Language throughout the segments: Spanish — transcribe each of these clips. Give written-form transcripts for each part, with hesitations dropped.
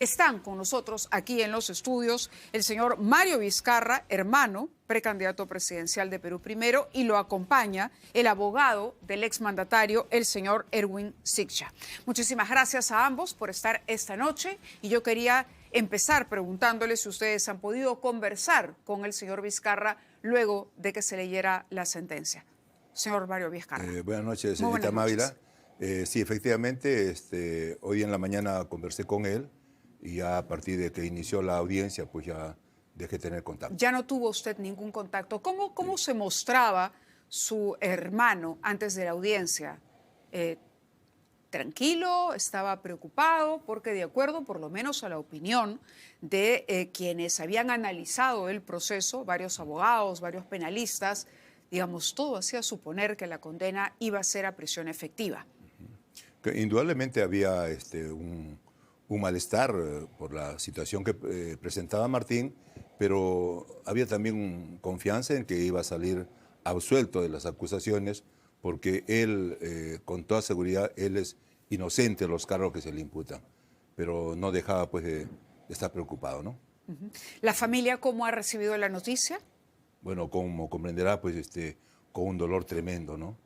Están con nosotros aquí en los estudios el señor Mario Vizcarra, hermano, precandidato presidencial de Perú Primero, y lo acompaña el abogado del exmandatario, el señor Erwin Siccha. Muchísimas gracias a ambos por estar esta noche y yo quería empezar preguntándoles si ustedes han podido conversar con el señor Vizcarra luego de que se leyera la sentencia. Señor Mario Vizcarra. Buenas noches, señorita Mávila. Sí, efectivamente, hoy en la mañana conversé con él y ya a partir de que inició la audiencia, pues ya dejé de tener contacto. Ya no tuvo usted ningún contacto. ¿Cómo se mostraba su hermano antes de la audiencia? ¿Tranquilo? ¿Estaba preocupado? Porque de acuerdo, por lo menos a la opinión de quienes habían analizado el proceso, varios abogados, varios penalistas, digamos, todo hacía suponer que la condena iba a ser a prisión efectiva. Indudablemente había un malestar por la situación que presentaba Martín, pero había también confianza en que iba a salir absuelto de las acusaciones, porque él, con toda seguridad, él es inocente de los cargos que se le imputan, pero no dejaba pues de estar preocupado, ¿no? ¿La familia cómo ha recibido la noticia? Bueno, como comprenderá, pues con un dolor tremendo, ¿no?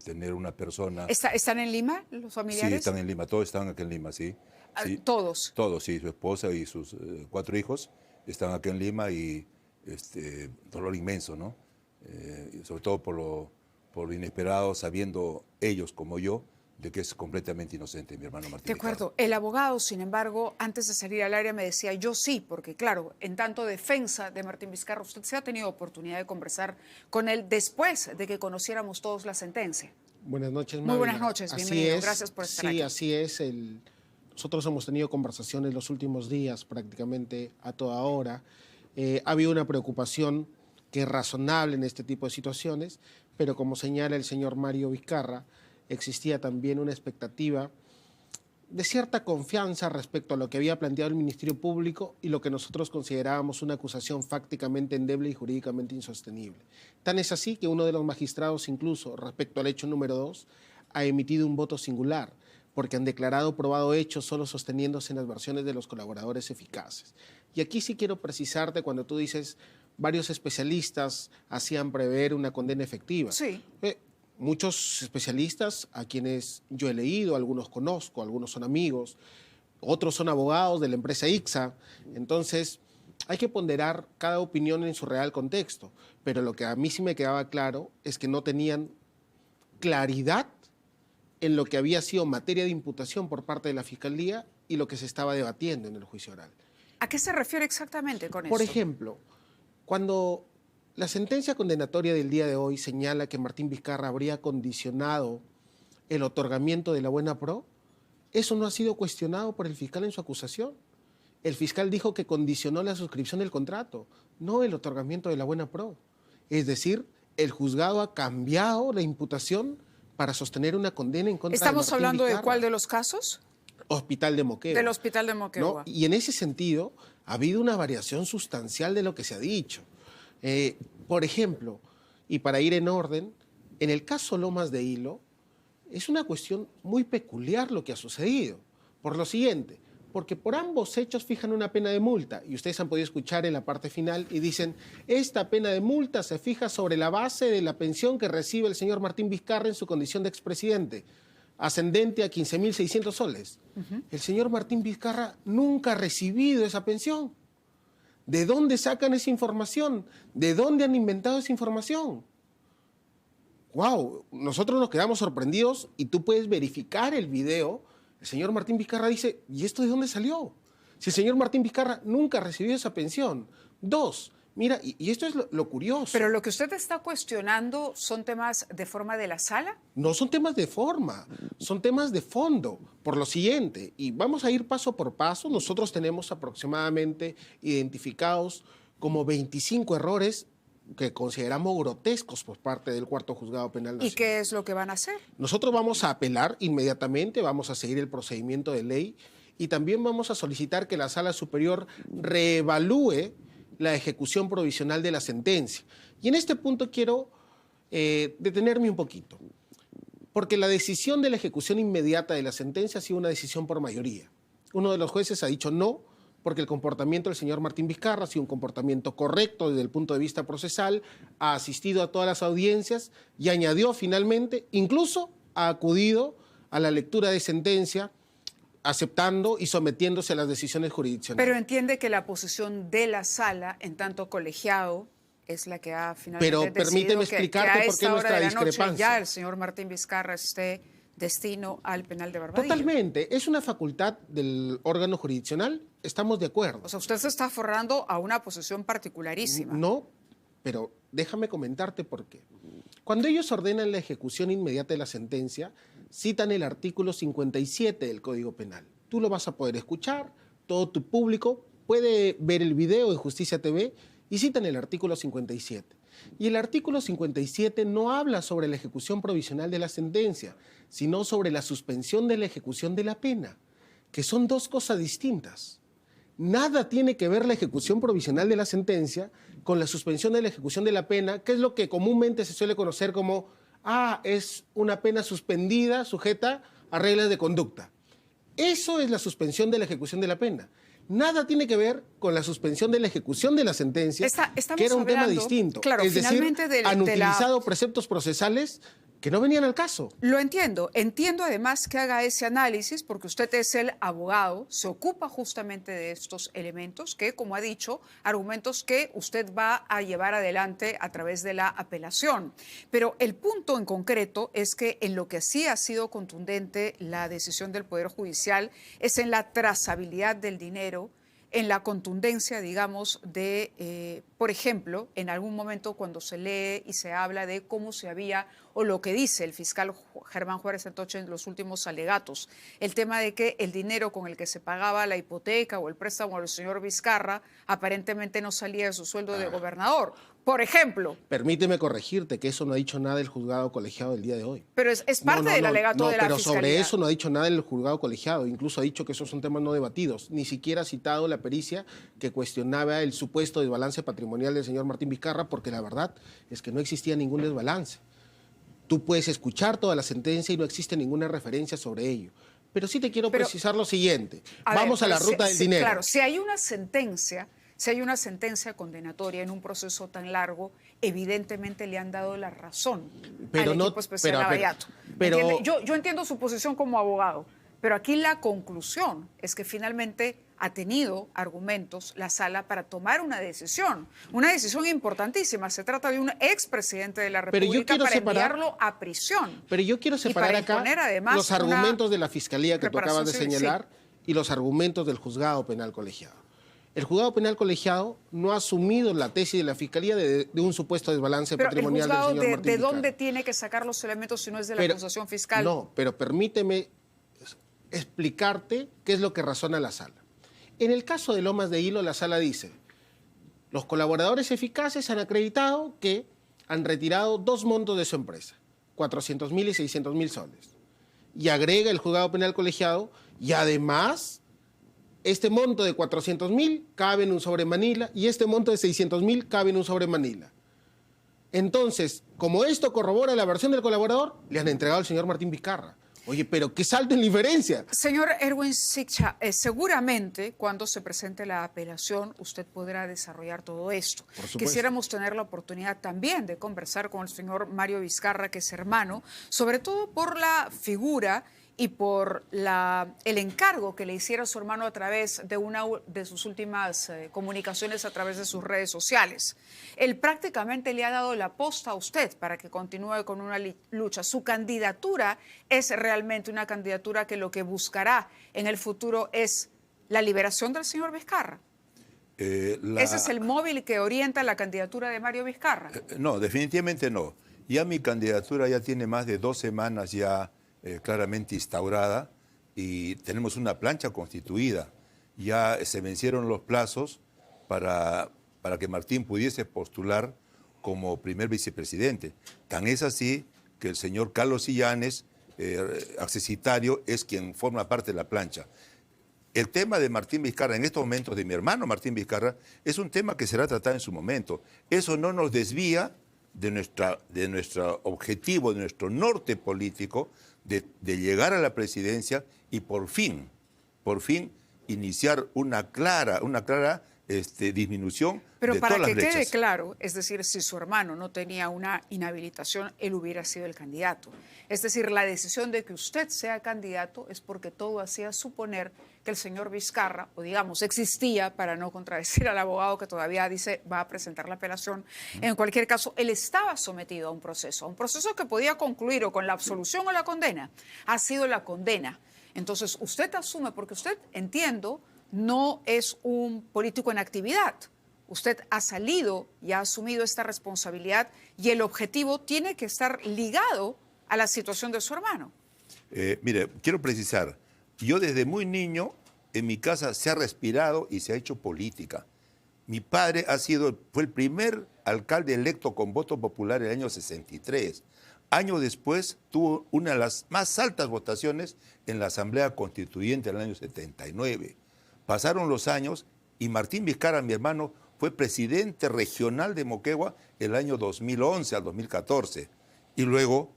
Tener una persona... ¿Están en Lima los familiares? Sí, están en Lima, todos están aquí en Lima, sí. Sí, ¿Todos? Todos, sí, su esposa y sus 4 hijos están aquí en Lima y dolor inmenso, ¿no? Y sobre todo por lo inesperado, sabiendo ellos como yo, de que es completamente inocente mi hermano Martín. De acuerdo. El abogado, sin embargo, antes de salir al área me decía, yo sí, porque claro, en tanto defensa de Martín Vizcarra, usted se ha tenido oportunidad de conversar con él después de que conociéramos todos la sentencia. Buenas noches, Muy buenas noches, bienvenido. Gracias por estar aquí. Sí, así es. Nosotros hemos tenido conversaciones los últimos días, prácticamente a toda hora. Ha habido una preocupación que es razonable en este tipo de situaciones, pero como señala el señor Mario Vizcarra, existía también una expectativa de cierta confianza respecto a lo que había planteado el Ministerio Público y lo que nosotros considerábamos una acusación fácticamente endeble y jurídicamente insostenible. Tan es así que uno de los magistrados, incluso respecto al hecho número 2, ha emitido un voto singular, porque han declarado probado hechos solo sosteniéndose en las versiones de los colaboradores eficaces. Y aquí sí quiero precisarte cuando tú dices varios especialistas hacían prever una condena efectiva. Sí. Muchos especialistas a quienes yo he leído, algunos conozco, algunos son amigos, otros son abogados de la empresa ICSA. Entonces, hay que ponderar cada opinión en su real contexto. Pero lo que a mí sí me quedaba claro es que no tenían claridad en lo que había sido materia de imputación por parte de la Fiscalía y lo que se estaba debatiendo en el juicio oral. ¿A qué se refiere exactamente con eso? Por ejemplo, cuando la sentencia condenatoria del día de hoy señala que Martín Vizcarra habría condicionado el otorgamiento de la buena pro, eso no ha sido cuestionado por el fiscal en su acusación. El fiscal dijo que condicionó la suscripción del contrato, no el otorgamiento de la buena pro. Es decir, el juzgado ha cambiado la imputación para sostener una condena en contra de Martín Vizcarra. ¿Estamos hablando de cuál de los casos? Hospital de Moquegua. Del Hospital de Moquegua. ¿No? Y en ese sentido ha habido una variación sustancial de lo que se ha dicho. Por ejemplo, y para ir en orden, en el caso Lomas de Hilo, es una cuestión muy peculiar lo que ha sucedido. Por lo siguiente, porque por ambos hechos fijan una pena de multa, y ustedes han podido escuchar en la parte final y dicen, esta pena de multa se fija sobre la base de la pensión que recibe el señor Martín Vizcarra en su condición de expresidente, ascendente a 15.600 soles. El señor Martín Vizcarra nunca ha recibido esa pensión. ¿De dónde sacan esa información? ¿De dónde han inventado esa información? ¡Wow! Nosotros nos quedamos sorprendidos y tú puedes verificar el video. El señor Martín Vizcarra dice, ¿y esto de dónde salió? Si el señor Martín Vizcarra nunca recibió esa pensión. 2, mira, y esto es lo curioso. Pero lo que usted está cuestionando son temas de forma de la sala. No son temas de forma, son temas de fondo. Por lo siguiente, y vamos a ir paso por paso, nosotros tenemos aproximadamente identificados como 25 errores que consideramos grotescos por parte del Cuarto Juzgado Penal Nacional. ¿Y qué es lo que van a hacer? Nosotros vamos a apelar inmediatamente, vamos a seguir el procedimiento de ley y también vamos a solicitar que la Sala Superior reevalúe la ejecución provisional de la sentencia. Y en este punto quiero detenerme un poquito, porque la decisión de la ejecución inmediata de la sentencia ha sido una decisión por mayoría. Uno de los jueces ha dicho no, porque el comportamiento del señor Martín Vizcarra ha sido un comportamiento correcto desde el punto de vista procesal, ha asistido a todas las audiencias y añadió finalmente, incluso ha acudido a la lectura de sentencia, aceptando y sometiéndose a las decisiones jurisdiccionales. Pero entiende que la posición de la sala, en tanto colegiado, es la que ha finalmente Pero decidido permíteme explicarte que a por qué esta hora nuestra de la noche discrepancia. ya el señor Martín Vizcarra esté destino al penal de Barbadillo. Totalmente. Es una facultad del órgano jurisdiccional. Estamos de acuerdo. O sea, usted se está aferrando a una posición particularísima. No, pero déjame comentarte por qué. Cuando ellos ordenan la ejecución inmediata de la sentencia, citan el artículo 57 del Código Penal. Tú lo vas a poder escuchar, todo tu público puede ver el video de Justicia TV y citan el artículo 57. Y el artículo 57 no habla sobre la ejecución provisional de la sentencia, sino sobre la suspensión de la ejecución de la pena, que son dos cosas distintas. Nada tiene que ver la ejecución provisional de la sentencia con la suspensión de la ejecución de la pena, que es lo que comúnmente se suele conocer como, es una pena suspendida, sujeta a reglas de conducta. Eso es la suspensión de la ejecución de la pena. Nada tiene que ver con la suspensión de la ejecución de la sentencia, que era un tema distinto. Claro, es decir, finalmente han utilizado preceptos procesales que no venían al caso. Lo entiendo. Entiendo además que haga ese análisis porque usted es el abogado, se ocupa justamente de estos elementos que, como ha dicho, argumentos que usted va a llevar adelante a través de la apelación. Pero el punto en concreto es que en lo que sí ha sido contundente la decisión del Poder Judicial es en la trazabilidad del dinero, en la contundencia, digamos, de, por ejemplo, en algún momento cuando se lee y se habla de cómo se había, o lo que dice el fiscal Germán Juárez Santoche en los últimos alegatos, el tema de que el dinero con el que se pagaba la hipoteca o el préstamo al señor Vizcarra aparentemente no salía de su sueldo de gobernador, por ejemplo. Permíteme corregirte que eso no ha dicho nada el juzgado colegiado del día de hoy. Pero es parte del alegato de la pero fiscalía. sobre eso no ha dicho nada el juzgado colegiado, incluso ha dicho que esos son temas no debatidos, ni siquiera ha citado la pericia que cuestionaba el supuesto desbalance patrimonial del señor Martín Vizcarra, porque la verdad es que no existía ningún desbalance. Tú puedes escuchar toda la sentencia y no existe ninguna referencia sobre ello. Pero sí te quiero precisar lo siguiente. Vamos a la ruta del dinero. Claro, si hay una sentencia condenatoria en un proceso tan largo, evidentemente le han dado la razón pero al no, equipo especial Lavallato. Yo entiendo su posición como abogado, pero aquí la conclusión es que finalmente ha tenido argumentos la sala para tomar una decisión importantísima. Se trata de un expresidente de la República para enviarlo a prisión. Pero yo quiero separar acá los argumentos de la Fiscalía que tú acabas de señalar y los argumentos del Juzgado Penal Colegiado. El Juzgado Penal Colegiado no ha asumido la tesis de la Fiscalía de un supuesto desbalance patrimonial del señor Martín Vizcarra. ¿De dónde tiene que sacar los elementos si no es de la acusación fiscal? No, pero permíteme explicarte qué es lo que razona la sala. En el caso de Lomas de Hilo, la sala dice, los colaboradores eficaces han acreditado que han retirado dos montos de su empresa, 400.000 y 600.000 soles. Y agrega el Juzgado Penal Colegiado, y además, este monto de 400.000 cabe en un sobre Manila y este monto de 600.000 cabe en un sobre Manila. Entonces, como esto corrobora la versión del colaborador, le han entregado al señor Martín Vizcarra. Oye, pero qué salto en la inferencia. Señor Erwin Siccha, seguramente cuando se presente la apelación usted podrá desarrollar todo esto. Por supuesto. Quisiéramos tener la oportunidad también de conversar con el señor Mario Vizcarra, que es hermano, sobre todo por la figura y por el encargo que le hiciera su hermano a través de una de sus últimas comunicaciones a través de sus redes sociales. Él prácticamente le ha dado la posta a usted para que continúe con una lucha. Su candidatura es realmente una candidatura que lo que buscará en el futuro es la liberación del señor Vizcarra. ¿Ese es el móvil que orienta la candidatura de Mario Vizcarra? No, definitivamente no. Ya mi candidatura ya tiene más de 2 semanas ya claramente instaurada y tenemos una plancha constituida. Ya se vencieron los plazos para que Martín pudiese postular como primer vicepresidente. Tan es así que el señor Carlos Illanes, accesitario, es quien forma parte de la plancha. El tema de Martín Vizcarra, en estos momentos de mi hermano Martín Vizcarra, es un tema que será tratado en su momento. Eso no nos desvía de nuestro objetivo, de nuestro norte político, de llegar a la presidencia y por fin iniciar una clara disminución Pero de para todas las que quede brechas. claro, es decir, si su hermano no tenía una inhabilitación, él hubiera sido el candidato. Es decir, la decisión de que usted sea candidato es porque todo hacía suponer que el señor Vizcarra, o digamos, existía, para no contradecir al abogado que todavía dice va a presentar la apelación, en cualquier caso, él estaba sometido a un proceso que podía concluir o con la absolución o la condena. Ha sido la condena. Entonces, usted asume, porque usted, entiendo, no es un político en actividad. Usted ha salido y ha asumido esta responsabilidad y el objetivo tiene que estar ligado a la situación de su hermano. Mire, quiero precisar, yo desde muy niño en mi casa se ha respirado y se ha hecho política. Mi padre fue el primer alcalde electo con voto popular en el año 63. Años después tuvo una de las más altas votaciones en la Asamblea Constituyente en el año 79. Pasaron los años y Martín Vizcarra, mi hermano, fue presidente regional de Moquegua el año 2011 al 2014. Y luego,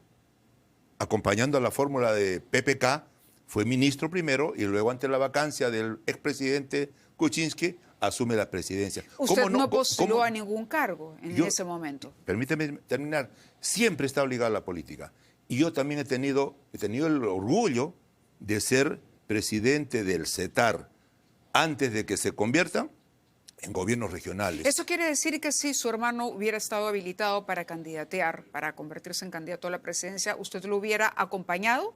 acompañando a la fórmula de PPK, fue ministro primero y luego, ante la vacancia del expresidente Kuczynski, asume la presidencia. Usted no postuló a ningún cargo en ese momento. Permíteme terminar. Siempre está obligado a la política. Y yo también he tenido el orgullo de ser presidente del CETAR antes de que se convierta en gobiernos regionales. ¿Eso quiere decir que si su hermano hubiera estado habilitado para candidatear, para convertirse en candidato a la presidencia, usted lo hubiera acompañado?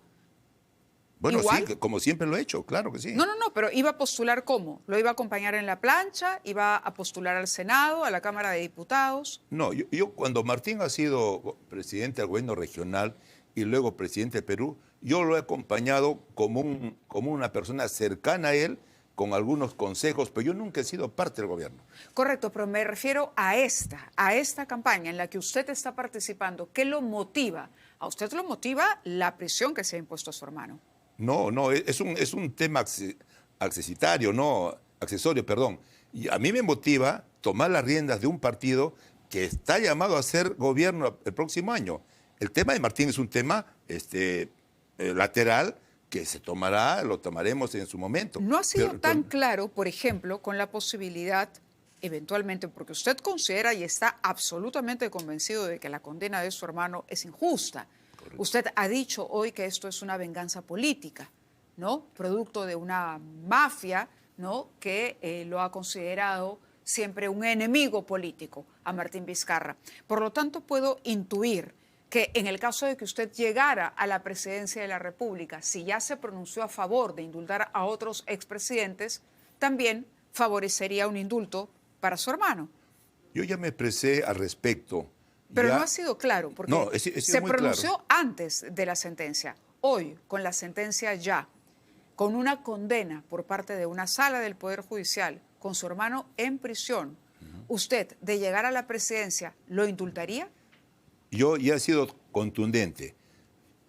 Bueno, ¿Igual? sí, como siempre lo he hecho, claro que sí. No, pero ¿iba a postular cómo? ¿Lo iba a acompañar en la plancha? ¿Iba a postular al Senado, a la Cámara de Diputados? No, yo cuando Martín ha sido presidente del gobierno regional y luego presidente de Perú, yo lo he acompañado como una persona cercana a él, con algunos consejos, pero yo nunca he sido parte del gobierno. Correcto, pero me refiero a esta campaña en la que usted está participando. ¿Qué lo motiva? A usted lo motiva la prisión que se ha impuesto a su hermano. No, es un tema accesorio, perdón. Y a mí me motiva tomar las riendas de un partido que está llamado a ser gobierno el próximo año. El tema de Martín es un tema lateral que lo tomaremos en su momento. No ha sido tan claro, por ejemplo, con la posibilidad, eventualmente, porque usted considera y está absolutamente convencido de que la condena de su hermano es injusta. Correcto. Usted ha dicho hoy que esto es una venganza política, ¿no? Producto de una mafia, ¿no? Que lo ha considerado siempre un enemigo político a Martín Vizcarra. Por lo tanto, puedo intuir que en el caso de que usted llegara a la presidencia de la República, si ya se pronunció a favor de indultar a otros expresidentes, también favorecería un indulto para su hermano. Yo ya me expresé al respecto. Pero no ha sido claro, porque no, se pronunció antes de la sentencia. Hoy, con la sentencia ya, con una condena por parte de una sala del Poder Judicial, con su hermano en prisión, ¿usted, de llegar a la presidencia, lo indultaría? Yo ya he sido contundente.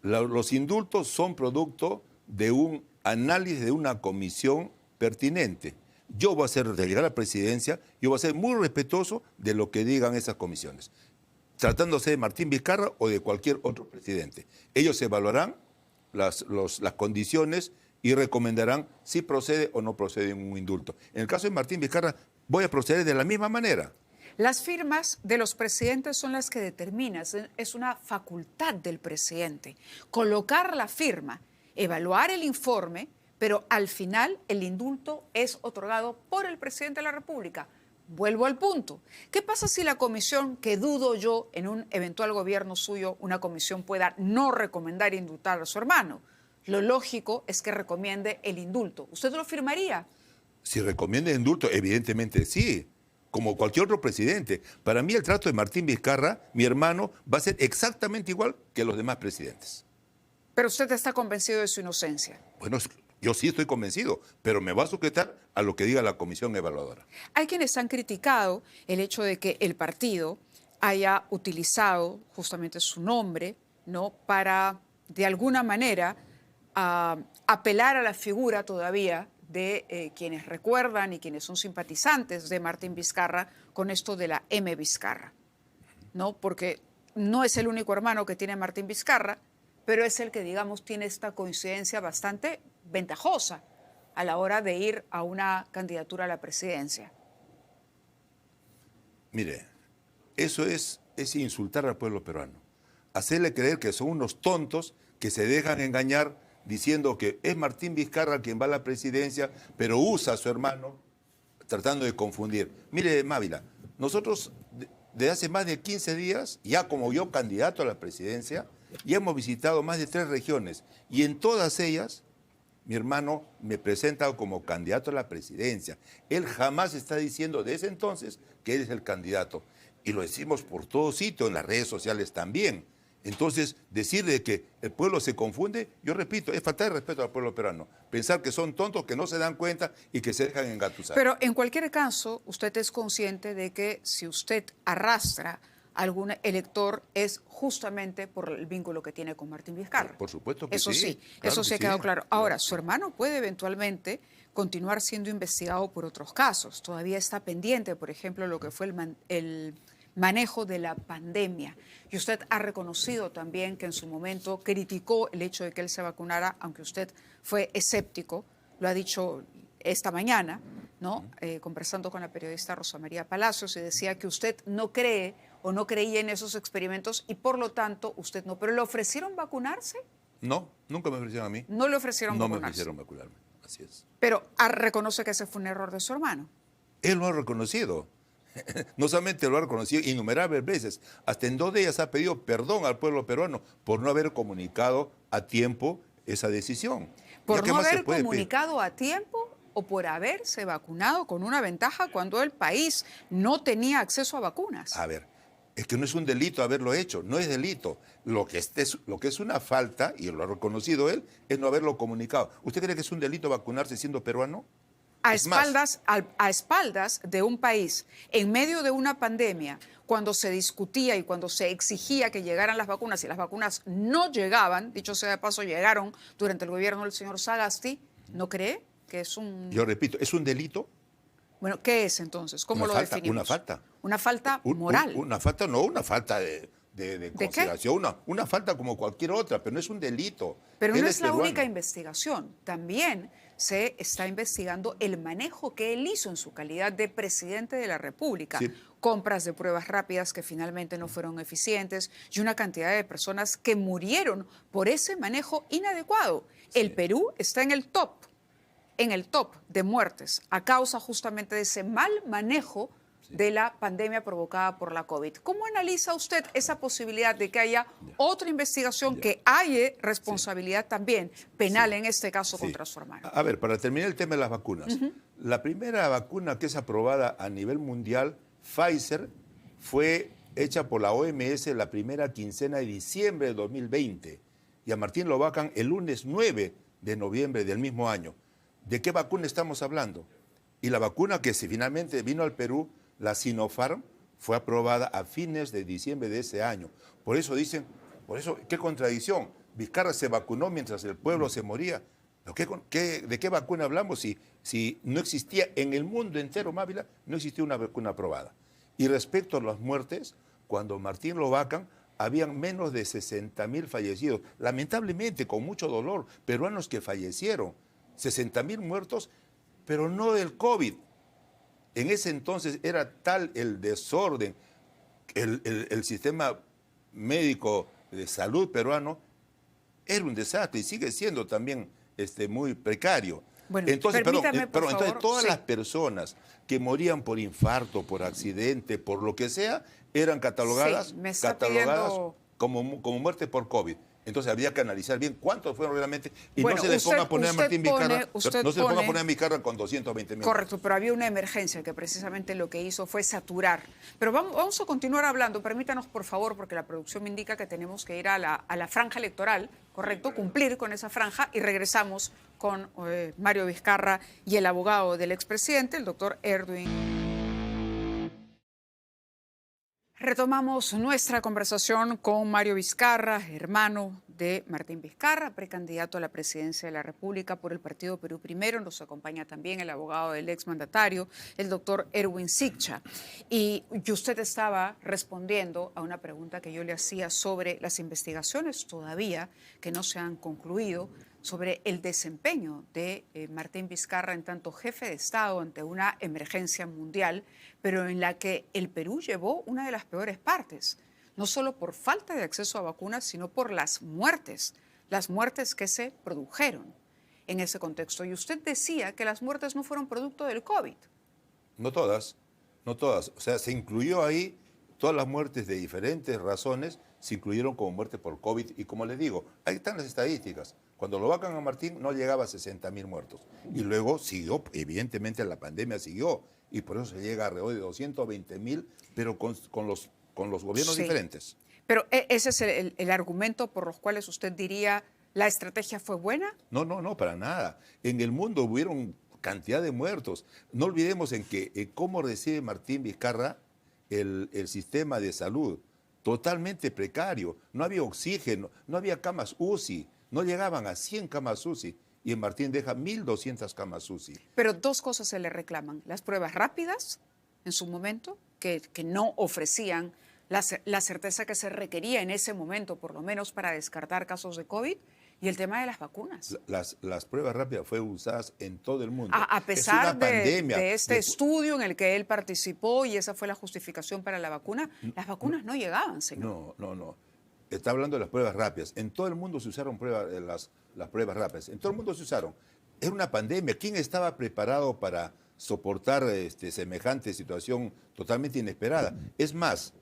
Los indultos son producto de un análisis de una comisión pertinente. Yo voy a ser, de llegar a la presidencia, yo voy a ser muy respetuoso de lo que digan esas comisiones, tratándose de Martín Vizcarra o de cualquier otro presidente. Ellos evaluarán las condiciones y recomendarán si procede o no procede un indulto. En el caso de Martín Vizcarra, voy a proceder de la misma manera. Las firmas de los presidentes son las que determinan, es una facultad del presidente. Colocar la firma, evaluar el informe, pero al final el indulto es otorgado por el presidente de la República. Vuelvo al punto. ¿Qué pasa si la comisión, que dudo yo en un eventual gobierno suyo, una comisión pueda no recomendar indultar a su hermano? Lo lógico es que recomiende el indulto. ¿Usted lo firmaría? Si recomienda el indulto, evidentemente sí. Como cualquier otro presidente. Para mí el trato de Martín Vizcarra, mi hermano, va a ser exactamente igual que los demás presidentes. Pero usted está convencido de su inocencia. Bueno, yo sí estoy convencido, pero me va a sujetar a lo que diga la comisión evaluadora. Hay quienes han criticado el hecho de que el partido haya utilizado justamente su nombre, ¿no?, para, de alguna manera, apelar a la figura todavía de quienes recuerdan y quienes son simpatizantes de Martín Vizcarra con esto de la M. Vizcarra, ¿no? Porque no es el único hermano que tiene Martín Vizcarra, pero es el que, digamos, tiene esta coincidencia bastante ventajosa a la hora de ir a una candidatura a la presidencia? Mire, eso es insultar al pueblo peruano. Hacerle creer que son unos tontos que se dejan engañar diciendo que es Martín Vizcarra quien va a la presidencia, pero usa a su hermano tratando de confundir. Mire, Mávila, nosotros de hace más de 15 días, ya como yo candidato a la presidencia, ya hemos visitado más de 3 regiones y en todas ellas mi hermano me presenta como candidato a la presidencia. Él jamás está diciendo desde entonces que él es el candidato. Y lo decimos por todo sitio, en las redes sociales también. Entonces, decir de que el pueblo se confunde, yo repito, es falta de respeto al pueblo peruano. Pensar que son tontos, que no se dan cuenta y que se dejan engatusar. Pero en cualquier caso, usted es consciente de que si usted arrastra a algún elector es justamente por el vínculo que tiene con Martín Vizcarra. Por supuesto que eso sí. Sí, Claro eso que sí ha sí. quedado claro. Ahora, su hermano puede eventualmente continuar siendo investigado por otros casos. Todavía está pendiente, por ejemplo, lo que fue el manejo de la pandemia. Y usted ha reconocido también que en su momento criticó el hecho de que él se vacunara, aunque usted fue escéptico, lo ha dicho esta mañana, ¿no? Conversando con la periodista Rosa María Palacios, y decía que usted no cree o no creía en esos experimentos y por lo tanto usted no. ¿Pero le ofrecieron vacunarse? No, nunca me ofrecieron a mí. No le ofrecieron No vacunarse. me ofrecieron vacunarme, así es. Pero reconoce que ese fue un error de su hermano. Él lo ha reconocido. No solamente lo ha reconocido innumerables veces, hasta en 2 de ellas ha pedido perdón al pueblo peruano por no haber comunicado a tiempo esa decisión. ¿Por ¿Ya qué no más se haber puede pedir? comunicado a tiempo o por haberse vacunado con una ventaja cuando el país no tenía acceso a vacunas? A ver, es que no es un delito haberlo hecho, no es delito. Lo que es una falta, y lo ha reconocido él, es no haberlo comunicado. ¿Usted cree que es un delito vacunarse siendo peruano? A Es más, espaldas de un país, en medio de una pandemia, cuando se discutía y cuando se exigía que llegaran las vacunas y las vacunas no llegaban, dicho sea de paso, llegaron durante el gobierno del señor Sagasti, ¿no cree que es un... yo repito, ¿es un delito? Bueno, ¿qué es entonces? ¿Cómo Una lo falta, definimos? una falta. Una falta moral. Una falta, no una falta de qué? consideración, una falta como cualquier otra, pero no es un delito. Pero Él no es la peruano. única investigación. También se está investigando el manejo que él hizo en su calidad de presidente de la República. Sí. Compras de pruebas rápidas que finalmente no fueron eficientes y una cantidad de personas que murieron por ese manejo inadecuado. Sí. El Perú está en el top de muertes a causa justamente de ese mal manejo de la pandemia provocada por la COVID. ¿Cómo analiza usted esa posibilidad de que haya otra investigación, que haya responsabilidad también penal en este caso Sí. contra su hermano? A ver, para terminar el tema de las vacunas. La primera vacuna que es aprobada a nivel mundial, Pfizer, fue hecha por la OMS la primera quincena de diciembre de 2020 y a Martín lo vacan el lunes 9 de noviembre del mismo año. ¿De qué vacuna estamos hablando? Y la vacuna que finalmente vino al Perú, la Sinopharm, fue aprobada a fines de diciembre de ese año. Por eso dicen, qué contradicción. Vizcarra se vacunó mientras el pueblo se moría. ¿De qué vacuna hablamos si no existía en el mundo entero, Mávila, no existía una vacuna aprobada? Y respecto a las muertes, cuando Martín lo vacan, habían menos de 60.000 fallecidos. Lamentablemente, con mucho dolor, peruanos que fallecieron. 60.000 muertos, pero no del COVID. En ese entonces era tal el desorden, el sistema médico de salud peruano era un desastre y sigue siendo también muy precario. Bueno, entonces, permítame, por entonces favor, todas sí. las personas que morían por infarto, por accidente, por lo que sea, eran catalogadas, Sí, me está pidiendo- como muerte por COVID. Entonces había que analizar bien cuántos fueron realmente y Bueno, no se le ponga a poner a usted Martín pone- Vizcarra, usted no se le ponga a pone- poner a Vizcarra con 220.000. Correcto, pero había una emergencia que precisamente lo que hizo fue saturar. Pero vamos a continuar hablando. Permítanos, por favor, porque la producción me indica que tenemos que ir a la franja electoral, correcto, cumplir con esa franja y regresamos con Mario Vizcarra y el abogado del expresidente, el doctor Erwin. Retomamos nuestra conversación con Mario Vizcarra, hermano de Martín Vizcarra, precandidato a la presidencia de la República por el Partido Perú Primero. Nos acompaña también el abogado del exmandatario, el doctor Erwin Siccha. Y usted estaba respondiendo a una pregunta que yo le hacía sobre las investigaciones todavía que no se han concluido sobre el desempeño de Martín Vizcarra en tanto jefe de Estado ante una emergencia mundial, pero en la que el Perú llevó una de las peores partes, no solo por falta de acceso a vacunas, sino por las muertes que se produjeron en ese contexto. Y usted decía que las muertes no fueron producto del COVID. No todas, no todas. O sea, se incluyó ahí todas las muertes de diferentes razones, se incluyeron como muertes por COVID. Y como les digo, ahí están las estadísticas. Cuando lo vacan a Martín no llegaba a 60.000 muertos. Y luego siguió, evidentemente la pandemia siguió. Y por eso se llega alrededor de 220.000, pero con los gobiernos Sí. diferentes. Pero ese es el argumento por los cuales usted diría la estrategia fue buena. No, para nada. En el mundo hubieron cantidad de muertos. No olvidemos en cómo recibe Martín Vizcarra el sistema de salud. Totalmente precario. No había oxígeno, no había camas UCI. No llegaban a 100 camas UCI. Y en Martín deja 1.200 camas UCI. Pero dos cosas se le reclaman. Las pruebas rápidas, en su momento, que no ofrecían la certeza que se requería en ese momento, por lo menos para descartar casos de COVID, y el tema de las vacunas. Las pruebas rápidas fueron usadas en todo el mundo. A Es pesar una pandemia. de este estudio en el que él participó y esa fue la justificación para la vacuna, las vacunas no llegaban, señor. No. Está hablando de las pruebas rápidas. En todo el mundo se usaron las pruebas rápidas. En todo el mundo se usaron. Era una pandemia. ¿Quién estaba preparado para soportar semejante situación totalmente inesperada? Es más,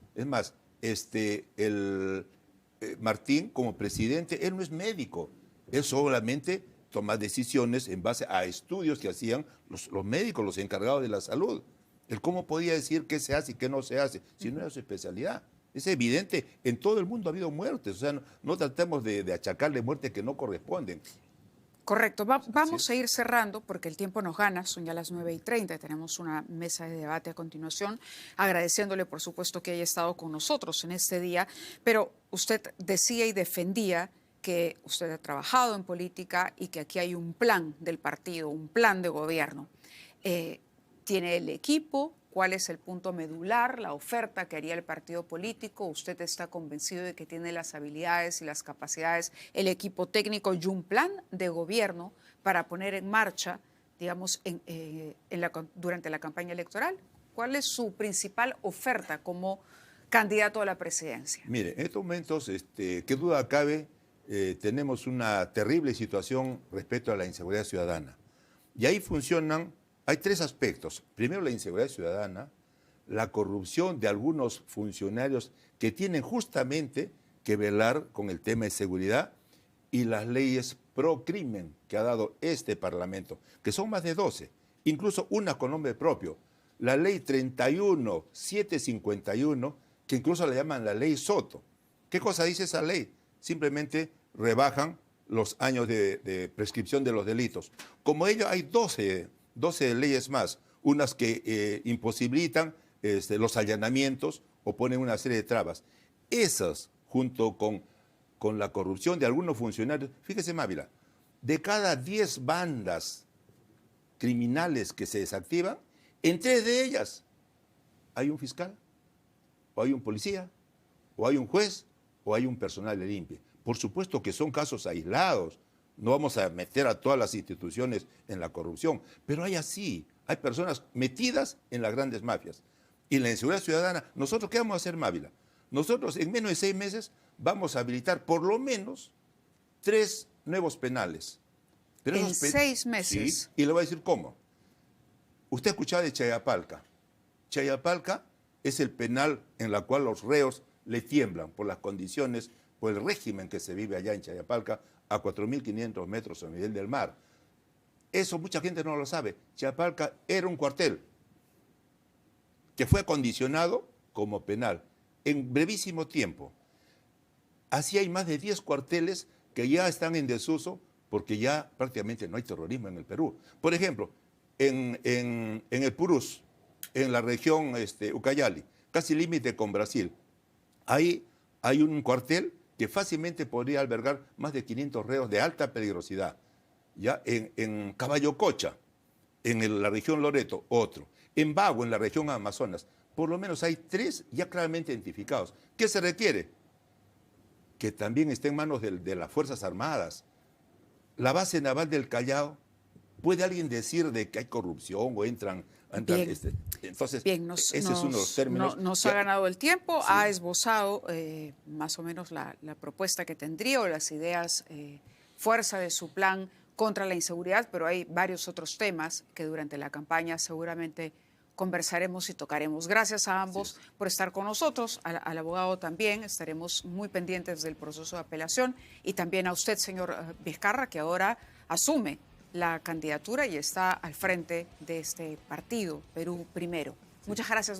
Martín como presidente, él no es médico. Él solamente toma decisiones en base a estudios que hacían los médicos, los encargados de la salud. Él cómo podía decir qué se hace y qué no se hace, si no era su especialidad. Es evidente, en todo el mundo ha habido muertes, o sea, no tratemos de achacarle muertes que no corresponden. Correcto. Vamos a ir cerrando porque el tiempo nos gana, son ya las 9:30, tenemos una mesa de debate a continuación, agradeciéndole por supuesto que haya estado con nosotros en este día, pero usted decía y defendía que usted ha trabajado en política y que aquí hay un plan del partido, un plan de gobierno. ¿Tiene el equipo? ¿Cuál es el punto medular, la oferta que haría el partido político? ¿Usted está convencido de que tiene las habilidades y las capacidades, el equipo técnico y un plan de gobierno para poner en marcha, digamos, durante la campaña electoral? ¿Cuál es su principal oferta como candidato a la presidencia? Mire, en estos momentos, qué duda cabe, tenemos una terrible situación respecto a la inseguridad ciudadana. Y ahí hay tres aspectos. Primero, la inseguridad ciudadana, la corrupción de algunos funcionarios que tienen justamente que velar con el tema de seguridad y las leyes pro crimen que ha dado este Parlamento, que son más de 12, incluso una con nombre propio. La ley 31751, que incluso la llaman la ley Soto. ¿Qué cosa dice esa ley? Simplemente rebajan los años de prescripción de los delitos. Como ello, hay 12 leyes más, unas que imposibilitan los allanamientos o ponen una serie de trabas. Esas, junto con la corrupción de algunos funcionarios, fíjese Mávila, de cada 10 bandas criminales que se desactivan, en 3 de ellas hay un fiscal, o hay un policía, o hay un juez, o hay un personal de limpia. Por supuesto que son casos aislados. No vamos a meter a todas las instituciones en la corrupción, pero hay personas metidas en las grandes mafias. Y en la inseguridad ciudadana, ¿nosotros qué vamos a hacer, Mávila? Nosotros en menos de 6 meses vamos a habilitar por lo menos 3 nuevos penales. Pero ¿En 6 meses? Sí, y le voy a decir cómo. Usted ha escuchado de Chayapalca. Chayapalca es el penal en el cual los reos le tiemblan por las condiciones, por el régimen que se vive allá en Chayapalca, a 4.500 metros a nivel del mar. Eso mucha gente no lo sabe. Chayapalca era un cuartel que fue acondicionado como penal en brevísimo tiempo. Así hay más de 10 cuarteles que ya están en desuso porque ya prácticamente no hay terrorismo en el Perú. Por ejemplo, en el Purús, en la región Ucayali, casi límite con Brasil, ahí hay un cuartel que fácilmente podría albergar más de 500 reos de alta peligrosidad. Ya en Caballococha, en la región Loreto, otro. En Bago, en la región Amazonas, por lo menos hay 3 ya claramente identificados. ¿Qué se requiere? Que también esté en manos de las Fuerzas Armadas. la base naval del Callao, ¿puede alguien decir de que hay corrupción o entran Bien. entonces, Bien, ese es uno de los términos. nos que- ha ganado el tiempo, Sí. ha esbozado más o menos la propuesta que tendría o las ideas, fuerza de su plan contra la inseguridad, pero hay varios otros temas que durante la campaña seguramente conversaremos y tocaremos. Gracias a ambos por estar con nosotros, al abogado también, estaremos muy pendientes del proceso de apelación y también a usted, señor Vizcarra, que ahora asume la candidatura y está al frente de este partido, Perú Primero. Muchas gracias.